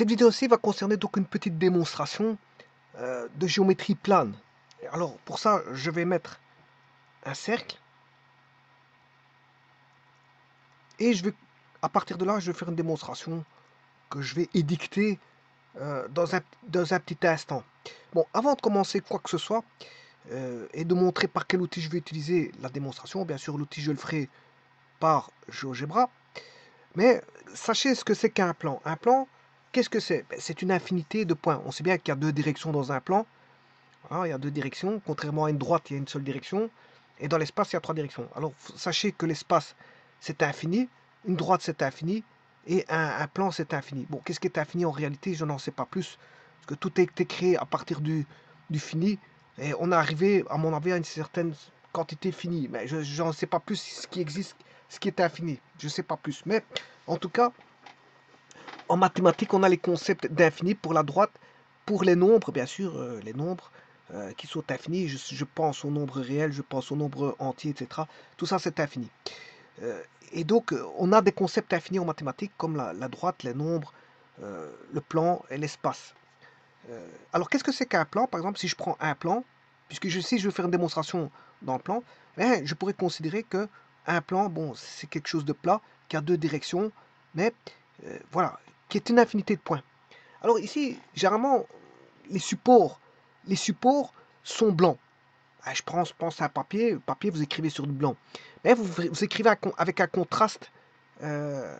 Cette vidéo-ci va concerner donc une petite démonstration de géométrie plane. Alors pour ça, je vais mettre un cercle et à partir de là, je vais faire une démonstration que je vais édicter dans un petit instant. Bon, avant de commencer quoi que ce soit et de montrer par quel outil je vais utiliser la démonstration, bien sûr l'outil je le ferai par GeoGebra, mais sachez ce que c'est qu'un plan. Un plan, qu'est-ce que c'est? C'est une infinité de points. On sait bien qu'il y a deux directions dans un plan. Voilà, il y a deux directions. Contrairement à une droite, il y a une seule direction. Et dans l'espace, il y a trois directions. Alors, sachez que l'espace, c'est infini. Une droite, c'est infini. Et un plan, c'est infini. Bon, qu'est-ce qui est infini en réalité? Je n'en sais pas plus. Parce que tout a été créé à partir du fini. Et on est arrivé, à mon avis, à une certaine quantité finie. Mais je n'en sais pas plus ce qui existe, ce qui est infini. Je ne sais pas plus. Mais en tout cas, en mathématiques, on a les concepts d'infini pour la droite, pour les nombres, bien sûr, les nombres qui sont infinis. Je pense au nombre réel, je pense au nombre entier, etc. Tout ça, c'est infini. Et donc, on a des concepts infinis en mathématiques comme la droite, les nombres, le plan et l'espace. Alors, qu'est-ce que c'est qu'un plan? Par exemple, si je prends un plan, puisque si je veux faire une démonstration dans le plan, ben, je pourrais considérer que un plan, bon, c'est quelque chose de plat, qui a deux directions, mais voilà, qui est une infinité de points. Alors ici, généralement, les supports sont blancs. Ah, je pense à un papier, papier, vous écrivez sur du blanc. Mais vous écrivez avec un contraste euh,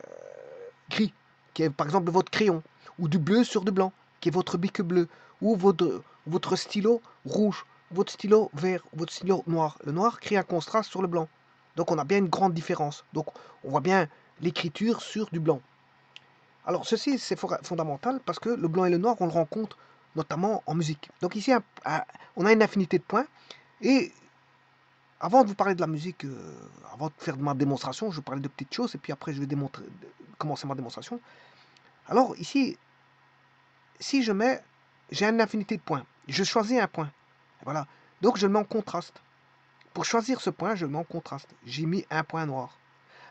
gris, qui est par exemple votre crayon, ou du bleu sur du blanc, qui est votre bic bleu, ou votre stylo rouge, votre stylo vert, votre stylo noir. Le noir crée un contraste sur le blanc. Donc on a bien une grande différence. Donc on voit bien l'écriture sur du blanc. Alors ceci c'est fondamental parce que le blanc et le noir on le rencontre notamment en musique. Donc ici on a une infinité de points et avant de vous parler de la musique, avant de faire ma démonstration, je vais parler de petites choses et puis après je vais commencer ma démonstration. Alors ici, si j'ai une infinité de points, je choisis un point. Voilà. Donc je le mets en contraste. Pour choisir ce point, je le mets en contraste. J'ai mis un point noir.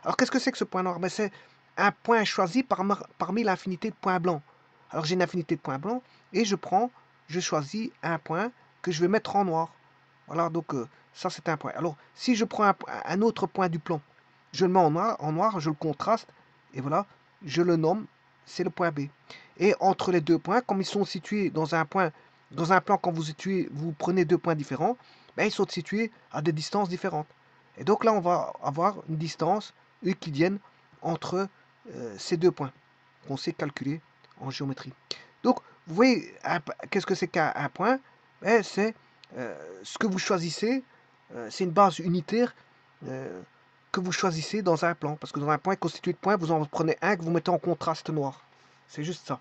Alors qu'est-ce que c'est que ce point noir? Ben, c'est un point choisi parmi l'infinité de points blancs. Alors j'ai une infinité de points blancs et je choisis un point que je vais mettre en noir. Voilà, donc ça c'est un point. Alors si je prends un autre point du plan, je le mets en noir, je le contraste et voilà, je le nomme, c'est le point B. Et entre les deux points, comme ils sont situés dans un plan, quand vous prenez deux points différents, ben, ils sont situés à des distances différentes. Et donc là, on va avoir une distance euclidienne entre ces deux points qu'on sait calculer en géométrie. Donc, vous voyez, qu'est-ce que c'est qu'un point? Ben, c'est ce que vous choisissez, c'est une base unitaire euh, que vous choisissez dans un plan. Parce que dans un point constitué de points, vous en prenez un que vous mettez en contraste noir. C'est juste ça.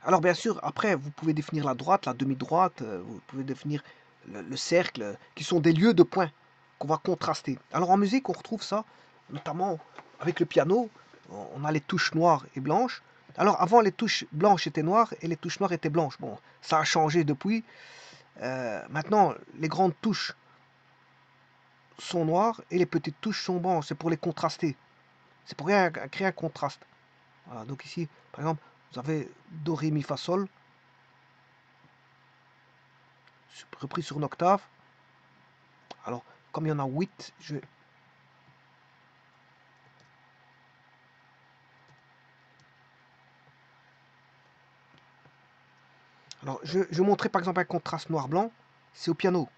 Alors bien sûr, après, vous pouvez définir la droite, la demi-droite, vous pouvez définir le cercle, qui sont des lieux de points qu'on va contraster. Alors en musique, on retrouve ça, notamment avec le piano, on a les touches noires et blanches. Alors avant, les touches blanches étaient noires et les touches noires étaient blanches. Bon, ça a changé depuis. Maintenant, les grandes touches sont noires et les petites touches sont blanches. C'est pour les contraster. C'est pour créer un contraste. Voilà, donc ici, par exemple, vous avez Do, Ré, Mi, Fa, Sol, repris sur une octave. Alors, comme il y en a 8, je vais montrer par exemple un contraste noir-blanc. C'est au piano.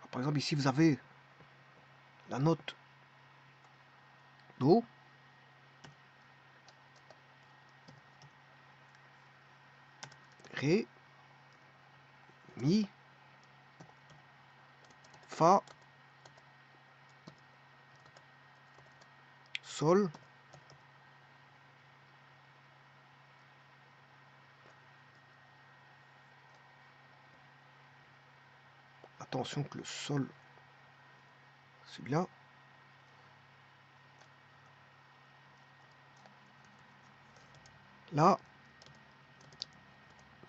Alors, par exemple, ici, vous avez la note Do, Ré, Mi, Fa, Sol, attention que le sol, celui-là, là,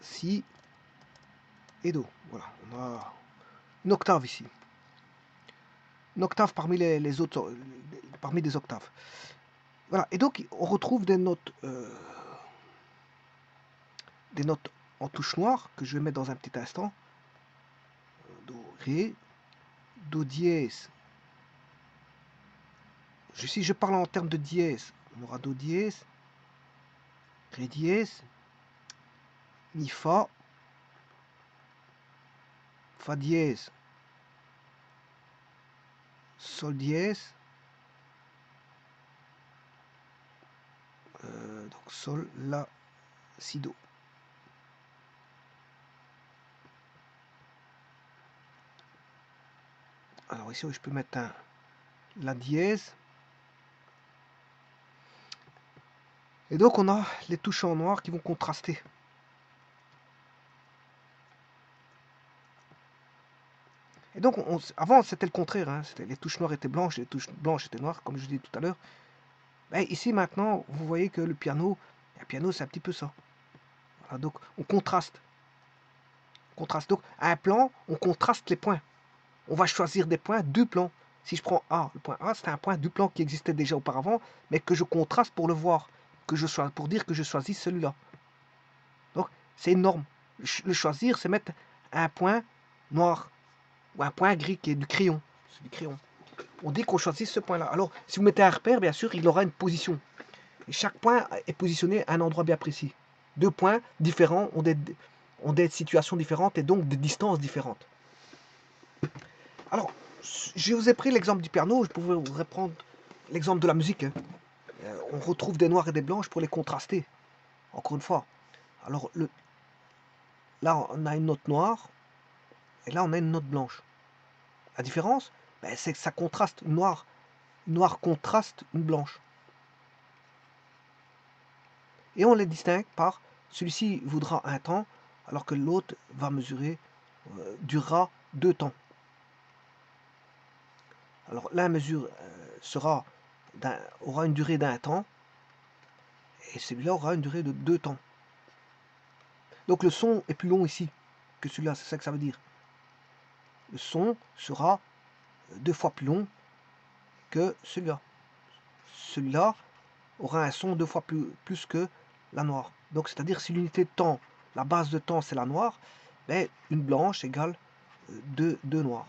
si et do. Voilà, on a une octave ici. Une octave parmi les autres, parmi des octaves. Voilà, et donc on retrouve des notes en touche noire que je vais mettre dans un petit instant. Do, ré, do dièse. Si je parle en termes de dièse, on aura do dièse, ré dièse, mi fa, fa dièse, sol dièse, donc sol, la, si, do. Alors ici je peux mettre un la dièse. Et donc on a les touches en noir qui vont contraster. Et donc avant c'était le contraire, hein. Les touches noires étaient blanches, les touches blanches étaient noires, comme je disais tout à l'heure. Ben, ici maintenant, vous voyez que le piano c'est un petit peu ça. Voilà, donc on contraste. Donc à un plan, on contraste les points. On va choisir des points, deux plans. Si je prends A, le point A, c'est un point du plan qui existait déjà auparavant, mais que je contraste pour le voir, pour dire que je choisis celui-là. Donc c'est une norme. Le choisir, c'est mettre un point noir ou un point gris qui est du crayon. C'est du crayon. On dit qu'on choisit ce point-là. Alors, si vous mettez un repère, bien sûr, il aura une position. Et chaque point est positionné à un endroit bien précis. Deux points différents ont des situations différentes et donc des distances différentes. Alors, je vous ai pris l'exemple du piano, je pourrais vous reprendre l'exemple de la musique. Hein. On retrouve des noirs et des blanches pour les contraster. Encore une fois. Alors, là, on a une note noire et là, on a une note blanche. La différence, ben, c'est que ça contraste. Une noire contraste une blanche. Et on les distingue par celui-ci voudra un temps, alors que l'autre va durera 2 temps. Alors l'un aura une durée d'1 temps, et celui-là aura une durée de 2 temps. Donc le son est plus long ici que celui-là, c'est ça que ça veut dire. Le son sera 2 fois plus long que celui-là. Celui-là aura un son 2 fois plus que la noire. Donc c'est-à-dire si l'unité de temps, la base de temps c'est la noire, ben, une blanche égale 2 noirs.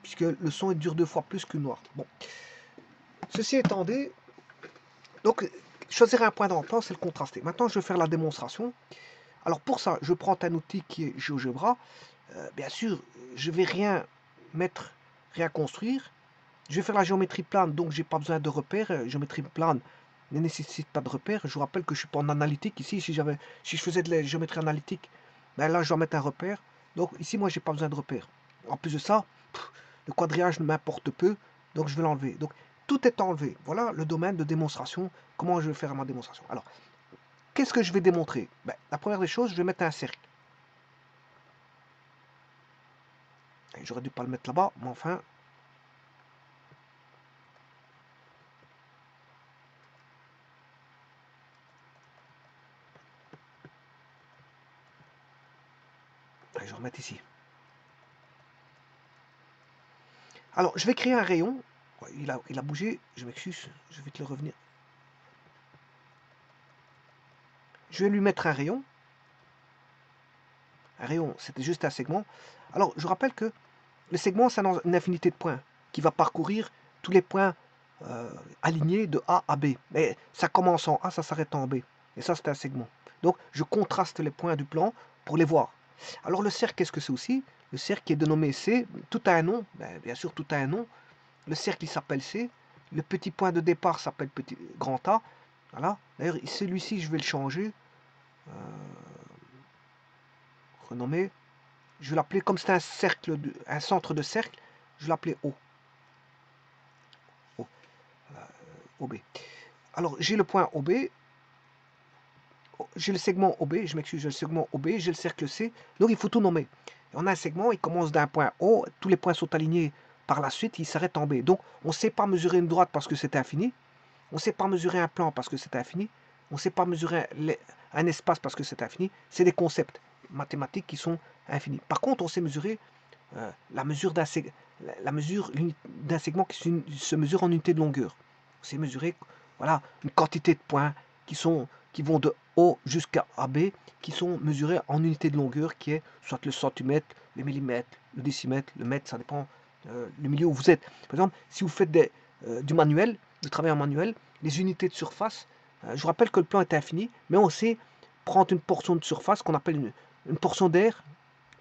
Puisque le son dure 2 fois plus qu'une noire. Bon. Ceci étant dit, donc choisir un point d'emploi, c'est le contraster. Maintenant, je vais faire la démonstration. Alors pour ça, je prends un outil qui est GeoGebra. Bien sûr, je ne vais rien mettre, rien construire. Je vais faire la géométrie plane, donc j'ai pas besoin de repères. Géométrie plane ne nécessite pas de repères. Je vous rappelle que je suis pas en analytique. Ici, si je faisais de la géométrie analytique, ben là, je dois mettre un repère. Donc ici, moi, j'ai pas besoin de repères. En plus de ça, le quadrillage ne m'importe peu, donc je vais l'enlever. Donc tout est enlevé. Voilà le domaine de démonstration. Comment je vais faire ma démonstration. Alors, qu'est-ce que je vais démontrer? Ben, la première des choses, je vais mettre un cercle. J'aurais dû pas le mettre là-bas, mais enfin. Allez, je vais remettre ici. Alors, je vais créer un rayon. Il a bougé, je m'excuse, je vais te le revenir. Je vais lui mettre un rayon. Un rayon, c'était juste un segment. Alors, je rappelle que le segment, c'est une infinité de points qui va parcourir tous les points alignés de A à B. Mais ça commence en A, ça s'arrête en B. Et ça, c'est un segment. Donc, je contraste les points du plan pour les voir. Alors, le cercle, qu'est-ce que c'est aussi? Le cercle est dénommé C. Tout a un nom. Ben, bien sûr, tout a un nom. Le cercle, il s'appelle C. Le petit point de départ s'appelle grand A. Voilà. D'ailleurs, celui-ci, je vais le changer. Renommer. Je vais l'appeler, comme c'est un centre de cercle, je vais l'appeler O. OB. Alors, j'ai le point OB. j'ai le segment OB, je m'excuse, j'ai le segment OB, j'ai le cercle C, donc il faut tout nommer. Et on a un segment, il commence d'un point O, tous les points sont alignés par la suite, il s'arrête en B. Donc on ne sait pas mesurer une droite parce que c'est infini, on ne sait pas mesurer un plan parce que c'est infini, on ne sait pas mesurer un espace parce que c'est infini, c'est des concepts mathématiques qui sont infinis. Par contre, on sait mesurer la mesure d'un segment qui se mesure en unité de longueur. On sait mesurer voilà, une quantité de points qui vont de O jusqu'à AB, qui sont mesurés en unité de longueur, qui est soit le centimètre, le millimètre, le décimètre, le mètre, ça dépend le milieu où vous êtes. Par exemple, si vous faites du manuel, du travail en manuel, les unités de surface, je vous rappelle que le plan est infini, mais on sait prendre une portion de surface qu'on appelle une portion d'air.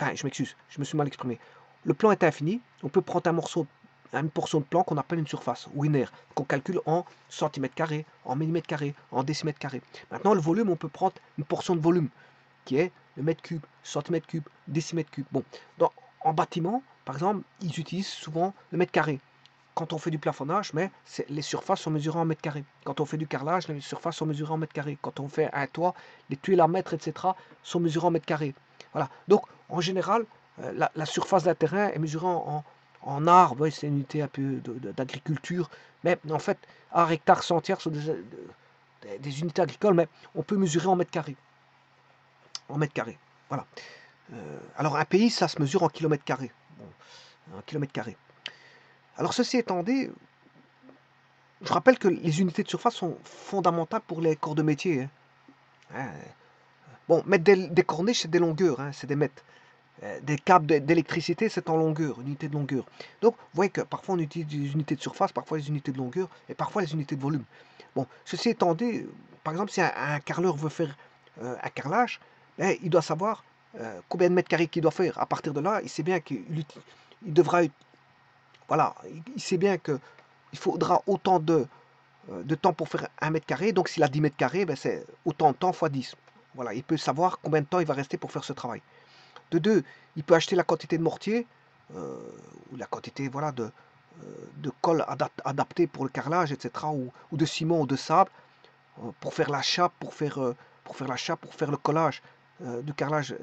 Enfin, je m'excuse, je me suis mal exprimé. Le plan est infini, on peut prendre une portion de plan qu'on appelle une surface ou une aire, qu'on calcule en centimètres carrés, en millimètres carrés, en décimètres carrés. Maintenant, le volume, on peut prendre une portion de volume, qui est le mètre cube, centimètre cube, décimètre cube. Bon, en bâtiment, par exemple, ils utilisent souvent le mètre carré. Quand on fait du plafonnage, mais les surfaces sont mesurées en mètres carrés. Quand on fait du carrelage, les surfaces sont mesurées en mètres carrés. Quand on fait un toit, les tuiles à mètres, etc., sont mesurées en mètres carrés. Voilà. Donc, en général, la surface d'un terrain est mesurée en art. Oui, c'est une unité un peu d'agriculture. Mais en fait, art, hectare, centière sont des unités agricoles, mais on peut mesurer en mètres carrés. En mètres carrés. Voilà. Alors, un pays, ça se mesure en kilomètres carrés. Bon, en kilomètres carrés. Alors, ceci étant dit, je rappelle que les unités de surface sont fondamentales pour les corps de métier. Hein. Bon, mettre des corniches, c'est des longueurs, hein, c'est des mètres. Des câbles d'électricité, c'est en longueur, une unité de longueur. Donc, vous voyez que parfois on utilise des unités de surface, parfois les unités de longueur, et parfois les unités de volume. Bon, ceci étant dit, par exemple, si un carreleur veut faire un carrelage, il doit savoir combien de mètres carrés qu'il doit faire. À partir de là, il sait bien qu'il devra... Voilà, il sait bien qu'il faudra autant de temps pour faire 1 mètre carré. Donc s'il a 10 mètres carrés, ben, c'est autant de temps fois 10. Voilà, il peut savoir combien de temps il va rester pour faire ce travail. De deux, il peut acheter la quantité de mortier, euh, ou la quantité voilà, de colle adaptée pour le carrelage, etc., ou de ciment ou de sable, pour faire la chape, pour faire le collage du carrelage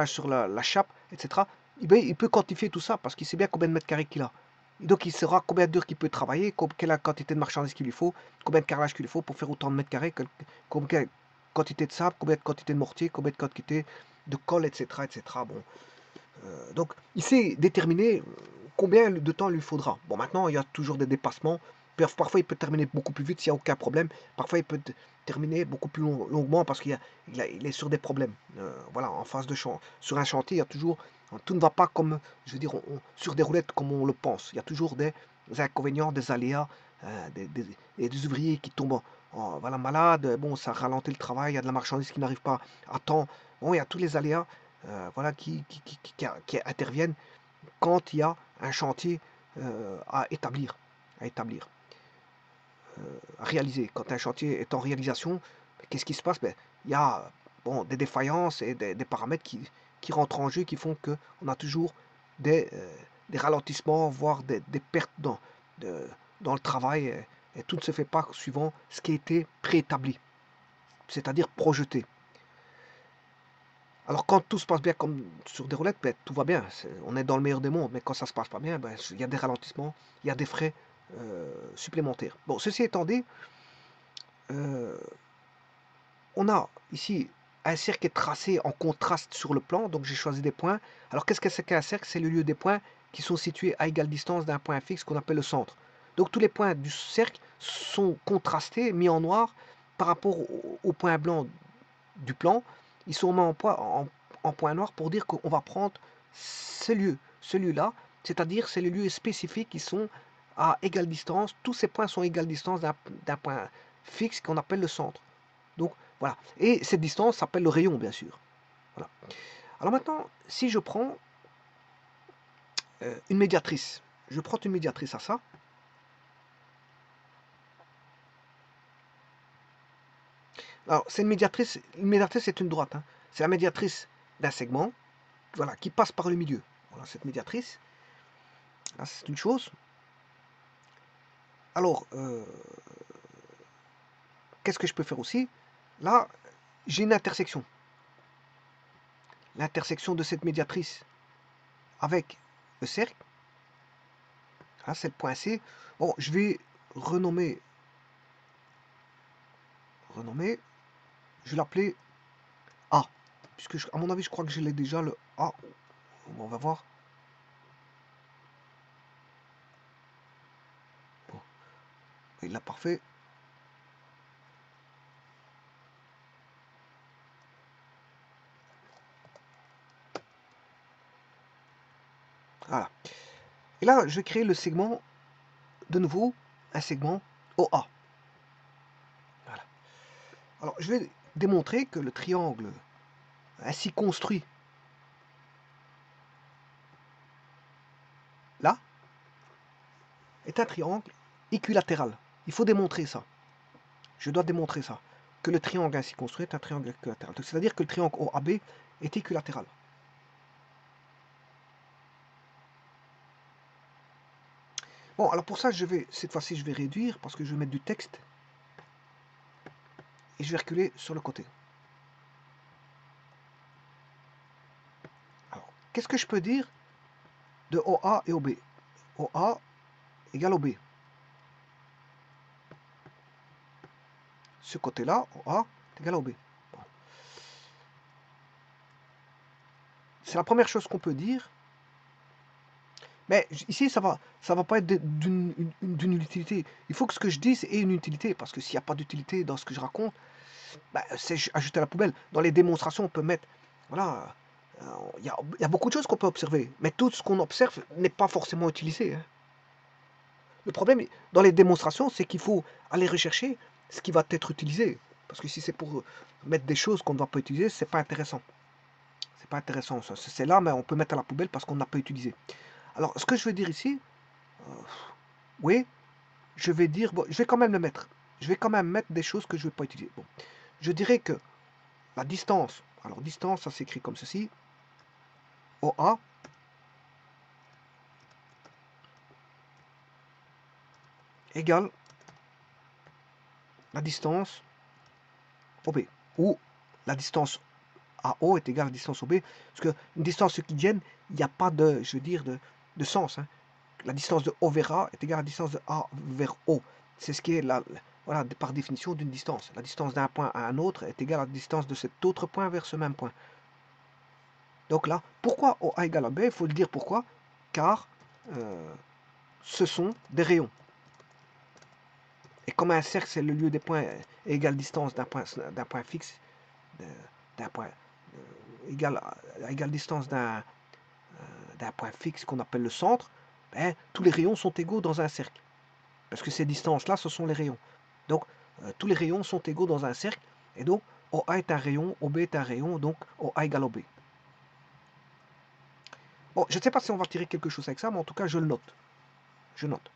sur la chape, etc. Il peut quantifier tout ça parce qu'il sait bien combien de mètres carrés qu'il a. Et donc il saura combien d'heures qu'il peut travailler, quelle est la quantité de marchandises qu'il lui faut, combien de carrelage qu'il lui faut pour faire autant de mètres carrés, combien de quantité de sable, combien de quantité de mortier, combien de quantité de colle, etc. etc. Bon. Donc il sait déterminer combien de temps il lui faudra. Bon, maintenant il y a toujours des dépassements. Parfois il peut terminer beaucoup plus vite s'il n'y a aucun problème. Parfois il peut terminer beaucoup plus longuement parce il est sur des problèmes. Voilà, en phase de sur un chantier, il y a toujours tout ne va pas comme, je veux dire, sur des roulettes comme on le pense. Il y a toujours des inconvénients, des aléas, des ouvriers qui tombent voilà, malades. Bon, ça ralentit le travail. Il y a de la marchandise qui n'arrive pas à temps. Bon, il y a tous les aléas voilà, qui interviennent quand il y a un chantier à établir, à établir, à réaliser. Quand un chantier est en réalisation, qu'est-ce qui se passe? Ben, il y a bon, des défaillances et des paramètres qui rentrent en jeu, qui font qu'on a toujours des ralentissements, voire des pertes dans le travail. Et tout ne se fait pas suivant ce qui a été préétabli, c'est-à-dire projeté. Alors quand tout se passe bien comme sur des roulettes, ben, tout va bien, on est dans le meilleur des mondes, mais quand ça se passe pas bien, ben, il y a des ralentissements, il y a des frais supplémentaires. Bon, ceci étant dit, euh, on a ici un cercle qui est tracé en contraste sur le plan, donc j'ai choisi des points. Alors qu'est-ce que c'est qu'un cercle? C'est le lieu des points qui sont situés à égale distance d'un point fixe qu'on appelle le centre. Donc tous les points du cercle sont contrastés, mis en noir, par rapport au point blanc du plan. Ils sont mis en point noir pour dire qu'on va prendre ce lieu, celui-là, c'est-à-dire c'est les lieux spécifiques qui sont à égale distance. Tous ces points sont à égale distance d'un point fixe qu'on appelle le centre. Donc voilà. Et cette distance s'appelle le rayon, bien sûr. Voilà. Alors maintenant, si je prends une médiatrice, je prends une médiatrice à ça. Alors, c'est une médiatrice c'est une droite. Hein. C'est la médiatrice d'un segment, voilà, qui passe par le milieu. Voilà, cette médiatrice. Là, c'est une chose. Alors, qu'est-ce que je peux faire aussi? Là, j'ai une intersection. L'intersection de cette médiatrice avec le cercle, hein, c'est le point C. Bon, je vais renommer, je vais l'appeler A, puisque à mon avis, je crois que je l'ai déjà, le A. Bon, on va voir. Bon, il l'a parfait. Voilà. Et là, je vais créer le segment, de nouveau, un segment OA. Voilà. Alors, je vais démontrer que le triangle ainsi construit, là, est un triangle équilatéral. Il faut démontrer ça. Je dois démontrer ça. Que le triangle ainsi construit est un triangle équilatéral. C'est-à-dire que le triangle OAB est équilatéral. Bon, alors pour ça, cette fois-ci, je vais réduire parce que je vais mettre du texte. Et je vais reculer sur le côté. Alors, qu'est-ce que je peux dire de OA et OB? OA égale OB. Ce côté-là, OA est égal à OB. Bon. C'est la première chose qu'on peut dire. Mais ici, ça va pas être d'une utilité. Il faut que ce que je dise ait une utilité, parce que s'il n'y a pas d'utilité dans ce que je raconte, bah, c'est ajouter à la poubelle. Dans les démonstrations, on peut mettre, voilà, il y a beaucoup de choses qu'on peut observer, mais tout ce qu'on observe n'est pas forcément utilisé. Hein. Le problème dans les démonstrations, c'est qu'il faut aller rechercher ce qui va être utilisé, parce que si c'est pour mettre des choses qu'on ne va pas utiliser, c'est pas intéressant. C'est pas intéressant. C'est là, mais on peut mettre à la poubelle parce qu'on n'a pas utilisé. Alors, ce que je veux dire ici, oui, je vais dire, bon, je vais quand même le mettre. Je vais quand même mettre des choses que je ne vais pas utiliser. Bon, je dirais que la distance, alors distance, ça s'écrit comme ceci, OA égale la distance OB, ou la distance AO est égale à la distance OB, parce qu'une distance euclidienne, il n'y a pas de, je veux dire, de sens. Hein. La distance de O vers A est égale à la distance de A vers O. C'est ce qui est voilà, par définition d'une distance. La distance d'un point à un autre est égale à la distance de cet autre point vers ce même point. Donc là, pourquoi OA égale à B? Il faut le dire pourquoi. Car ce sont des rayons. Et comme un cercle, c'est le lieu des points égale distance d'un point fixe, d'un point égale distance d'un point fixe qu'on appelle le centre, ben, tous les rayons sont égaux dans un cercle. Parce que ces distances-là, ce sont les rayons. Donc, tous les rayons sont égaux dans un cercle. Et donc, OA est un rayon, OB est un rayon, donc OA égale OB. Bon, je ne sais pas si on va tirer quelque chose avec ça, mais en tout cas, je le note. Je note.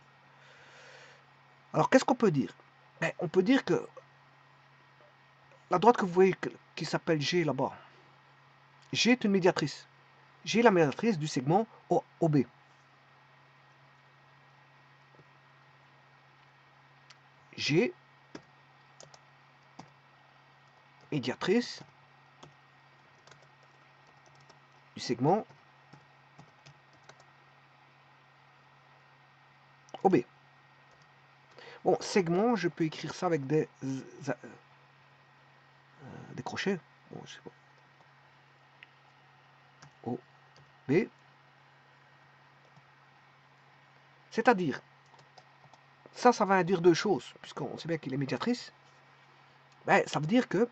Alors, qu'est-ce qu'on peut dire? Ben, on peut dire que la droite que vous voyez qui s'appelle G là-bas, G est une médiatrice. G est la médiatrice du segment OB. G, médiatrice du segment OB. Bon, segment, je peux écrire ça avec des crochets. Bon, je sais pas. OB. C'est-à-dire, ça va induire deux choses, puisqu'on sait bien qu'il est médiatrice. Ben, ça veut dire que,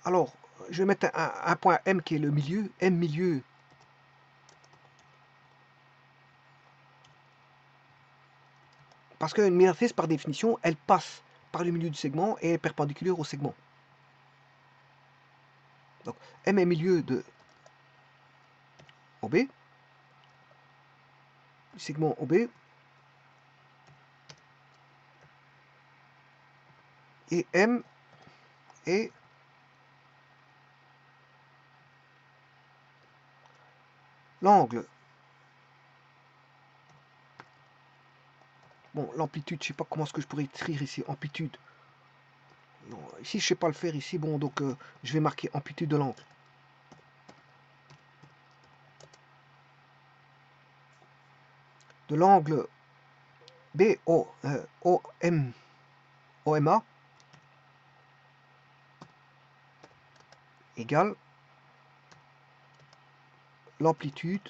alors, je vais mettre un point M qui est le milieu, M milieu. Parce qu'une médiatrice, par définition, elle passe par le milieu du segment et est perpendiculaire au segment. Donc, M est milieu de OB, du segment OB, et M est l'angle. Bon, l'amplitude, je ne sais pas comment est-ce que je pourrais écrire ici, amplitude. Non, ici je sais pas le faire ici, bon donc je vais marquer amplitude de l'angle. De l'angle OMA égale l'amplitude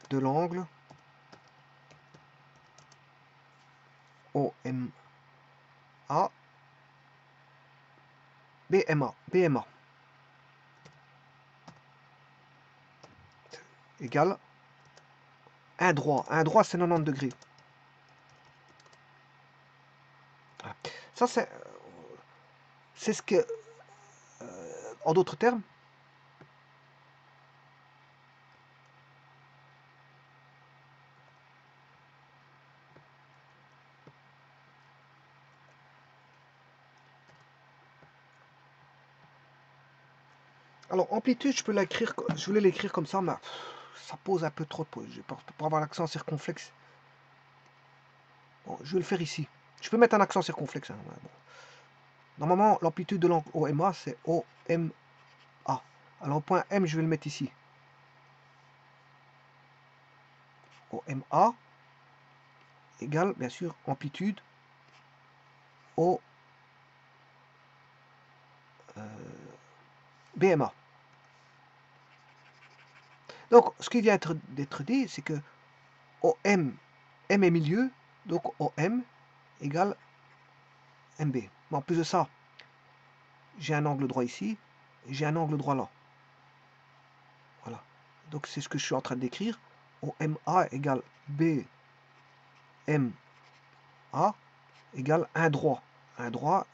de l'angle OMA BMA égale un droit. Un droit, c'est 90 degrés. Ça, c'est ce que, en d'autres termes, alors amplitude, je peux l'écrire, je voulais l'écrire comme ça, mais ça pose un peu trop de pause. Pour avoir l'accent circonflexe. Bon, je vais le faire ici. Je peux mettre un accent circonflexe. Hein, bon. Normalement, l'amplitude de l'angle OMA, c'est OMA. Alors, au point M, je vais le mettre ici. OMA égale, bien sûr, amplitude au BMA. Donc, ce qui vient d'être dit, c'est que OM, M est milieu, donc OM égale MB. Mais en plus de ça, j'ai un angle droit ici, et j'ai un angle droit là. Voilà. Donc, c'est ce que je suis en train d'écrire. OMA égale BMA égale un droit. Un droit,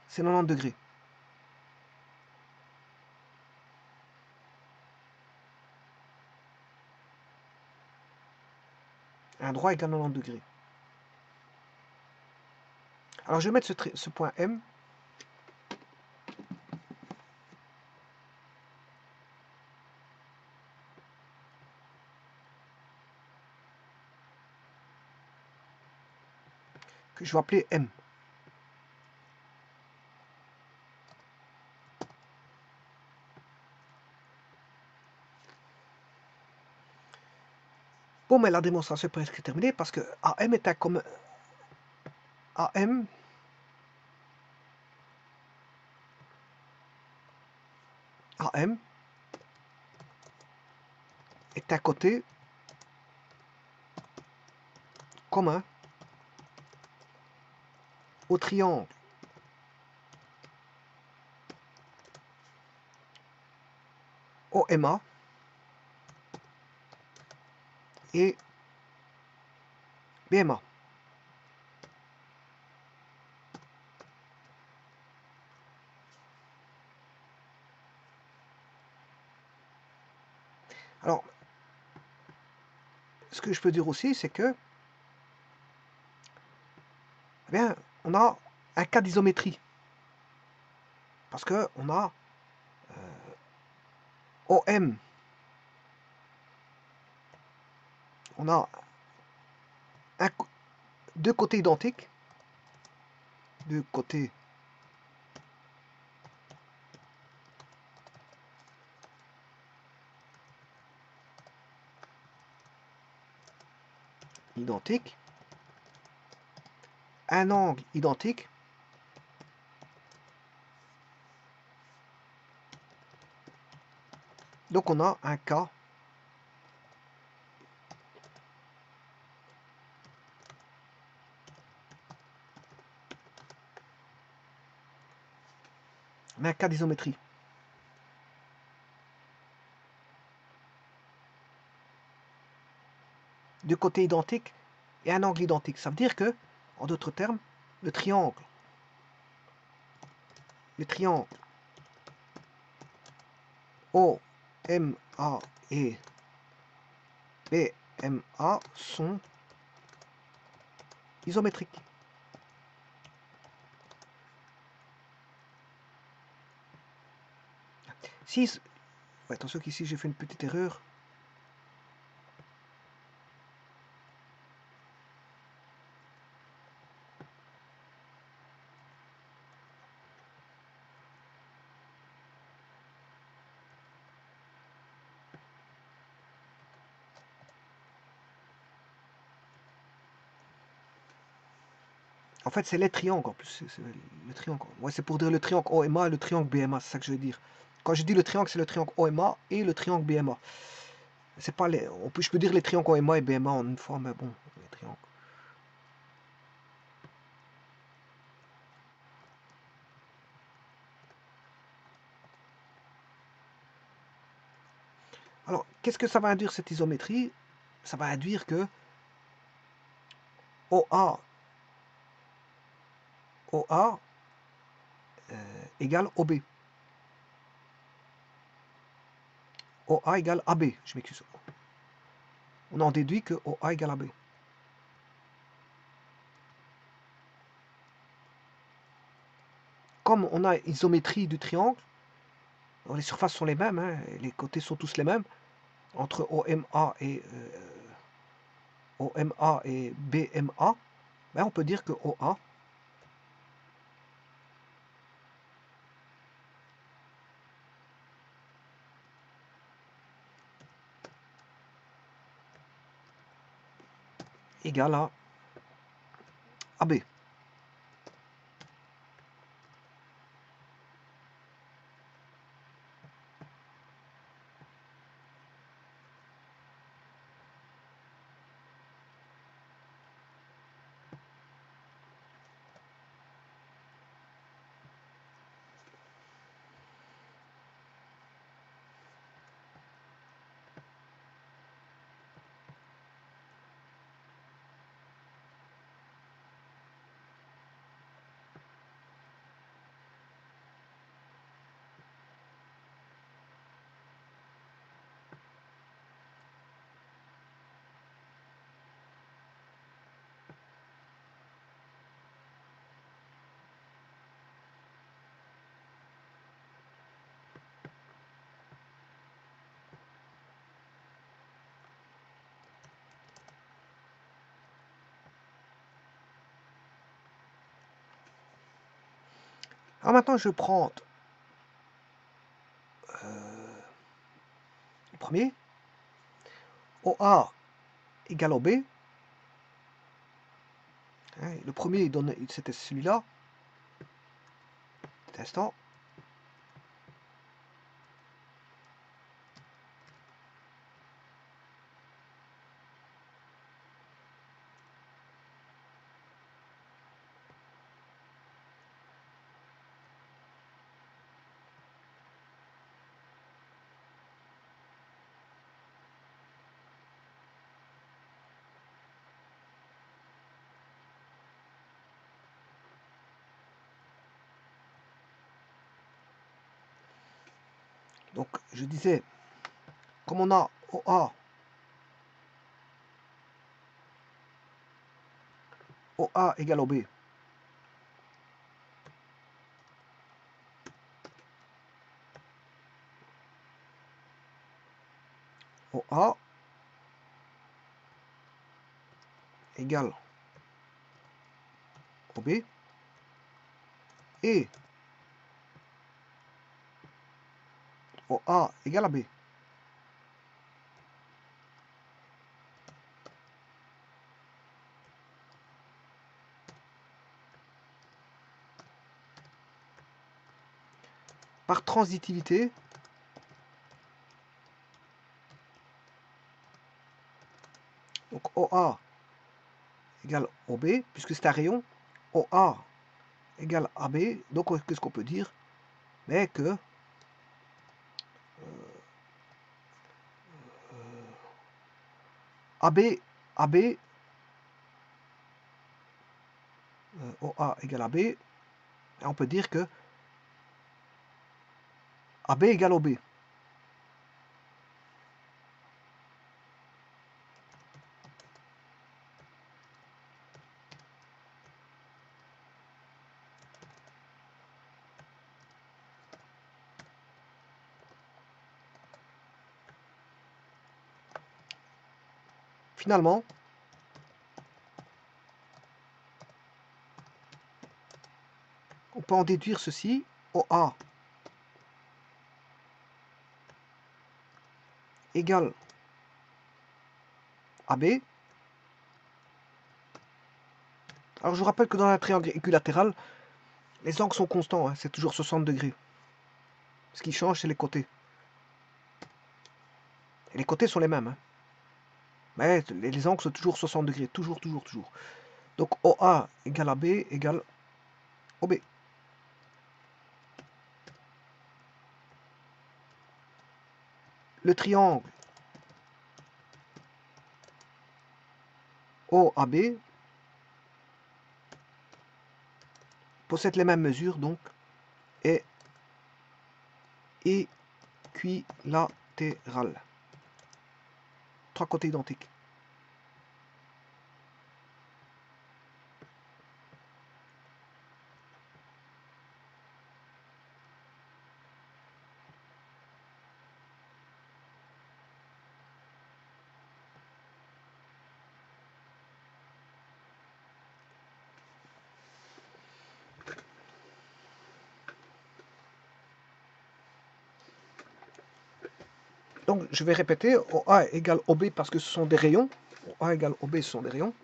c'est 90 degrés. Un droit égale 90 degrés. Alors, je vais mettre ce point M. Que je vais appeler M. Bon, mais la démonstration est presque terminée parce que AM est un commun. AM est un côté commun au triangle OMA et BMA. Alors, ce que je peux dire aussi, c'est que, eh bien, on a un cas d'isométrie. Parce que on a OM, on a deux côtés identiques, deux côtés identiques, un angle identique, donc on a un cas d'isométrie. Deux côtés identiques et un angle identique. Ça veut dire que, en d'autres termes, le triangle OMA et BMA sont isométriques. Si, ouais, attention qu'ici j'ai fait une petite erreur. En fait, c'est les triangles en plus. C'est le triangle. Ouais, c'est pour dire le triangle OMA et le triangle BMA, c'est ça que je veux dire. Quand je dis le triangle, c'est le triangle OMA et le triangle BMA. C'est pas les. Je peux dire les triangles OMA et BMA en une fois, mais bon, les triangles. Alors, qu'est-ce que ça va induire cette isométrie? Ça va induire que OA, OA égale OB. OA égale AB, je m'excuse. On en déduit que OA égale AB. Comme on a isométrie du triangle, les surfaces sont les mêmes, hein, les côtés sont tous les mêmes, entre OMA et BMA, ben on peut dire que OA égale à AB. Alors maintenant, je prends le premier, OA égale OB. Hein, le premier, c'était celui-là. Petit instant. Donc, je disais, comme on a OA égale OB, OA égale OB et OA égale AB. Par transitivité, donc OA égale OB, puisque c'est un rayon, OA égale AB, donc qu'est-ce qu'on peut dire? Mais que AB, AB, OA égale AB, et on peut dire que AB égale OB. Finalement, on peut en déduire ceci, OA égale AB. Alors je vous rappelle que dans un triangle équilatéral, les angles sont constants, hein, c'est toujours 60 degrés. Ce qui change, c'est les côtés. Et les côtés sont les mêmes. Hein. Mais les angles sont toujours 60 degrés, toujours, toujours, toujours. Donc OA égale AB égale OB. Le triangle OAB possède les mêmes mesures, donc est équilatéral. Trois côtés identiques. Donc je vais répéter, OA égale OB parce que ce sont des rayons. OA égale OB, ce sont des rayons.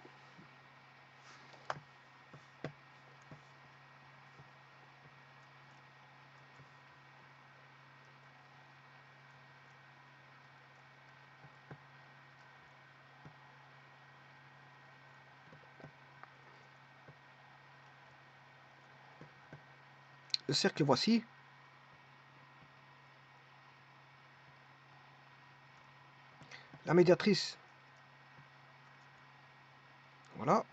Le cercle voici. La médiatrice. Voilà.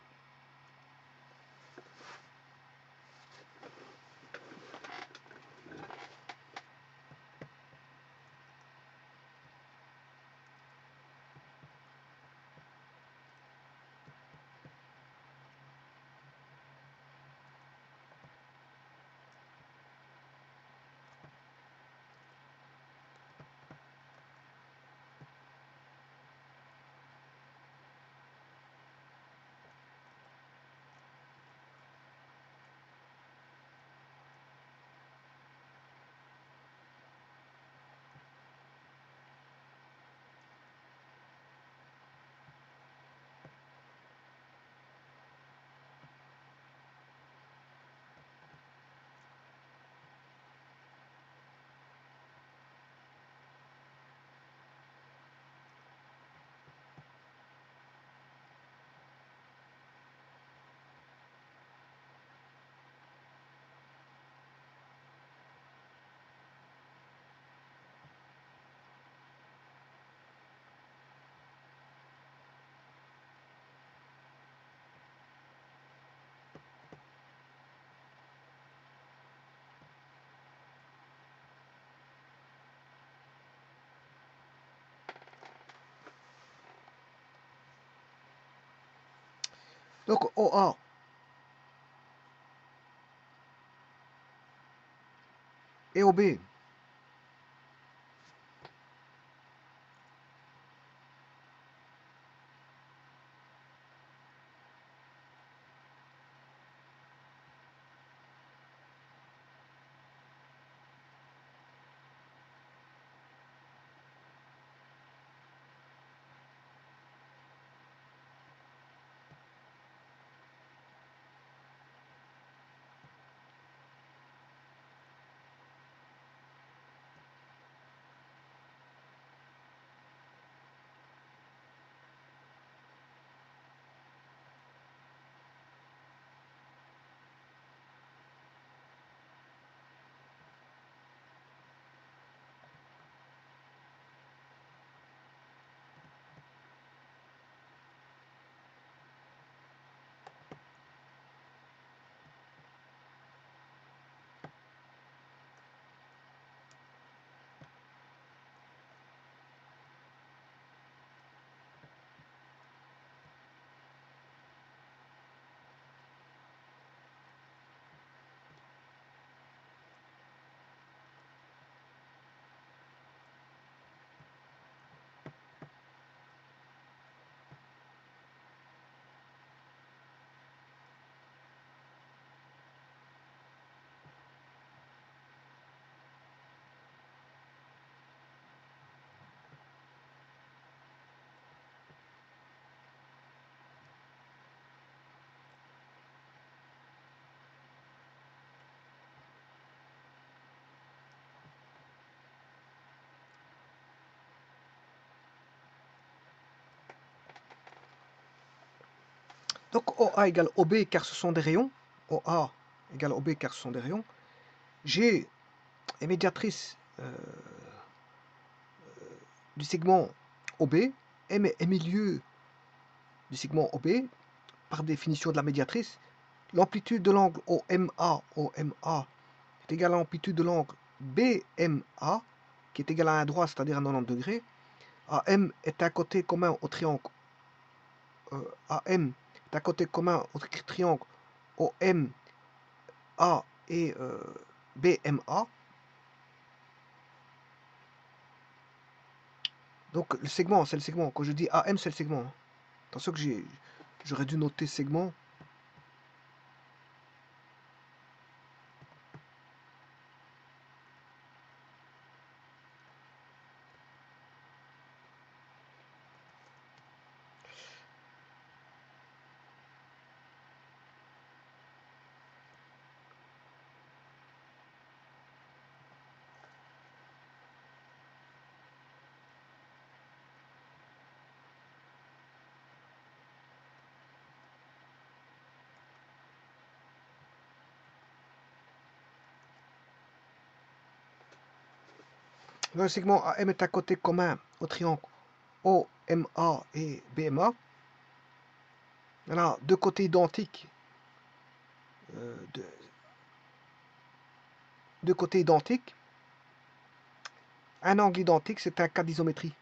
Donc OA et OB. Donc OA égale OB car ce sont des rayons. OA égale OB car ce sont des rayons. J'ai les médiatrices du segment OB et milieu du segment OB, par définition de la médiatrice, l'amplitude de l'angle OMA est égale à l'amplitude de l'angle BMA, qui est égal à un droit, c'est-à-dire à 90 degrés. AM est un côté commun au triangle AM est un côté commun au triangle OMA et BMA. Donc le segment, c'est le segment. Quand je dis AM, c'est le segment. Attention que j'aurais dû noter segment. Le segment AM est un côté commun au triangle OMA et BMA. Il a deux côtés identiques. Deux côtés identiques. Un angle identique, c'est un cas d'isométrie.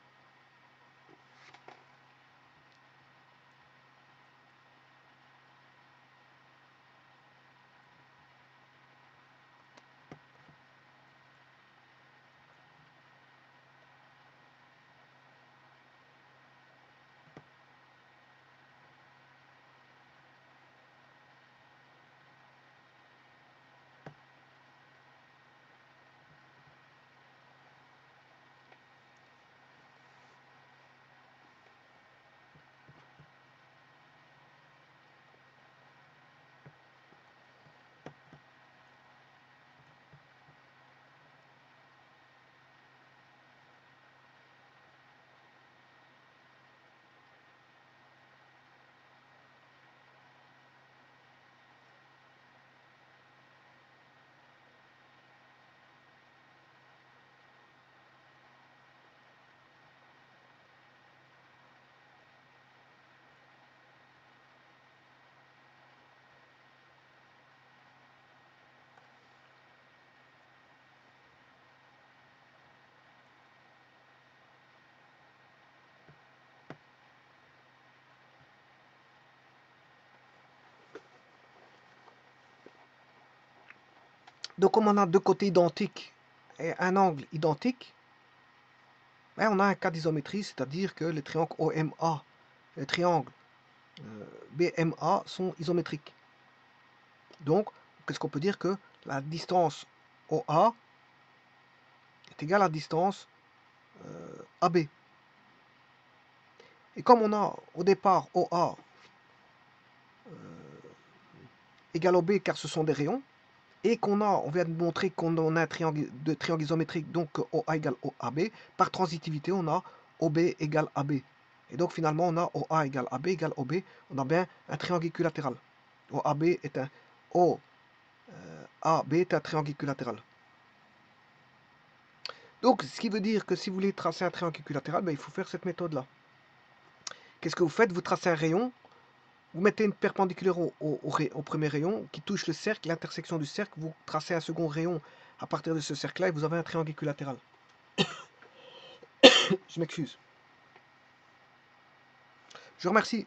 Donc comme on a deux côtés identiques et un angle identique, ben, on a un cas d'isométrie, c'est-à-dire que les triangles OMA et les triangles BMA sont isométriques. Donc, qu'est-ce qu'on peut dire? Que la distance OA est égale à la distance AB. Et comme on a au départ OA égale OB car ce sont des rayons, et on vient de montrer qu'on a un triangle isométrique, donc OA égale OAB, par transitivité, on a OB égale AB. Et donc finalement, on a OA égale AB égale OB, on a bien un triangle équilatéral. OAB est un OAB est un triangle équilatéral. Donc, ce qui veut dire que si vous voulez tracer un triangle équilatéral, ben, il faut faire cette méthode-là. Qu'est-ce que vous faites? Vous tracez un rayon, vous mettez une perpendiculaire au premier rayon qui touche le cercle, l'intersection du cercle, vous tracez un second rayon à partir de ce cercle-là et vous avez un triangle équilatéral. Je m'excuse. Je vous remercie.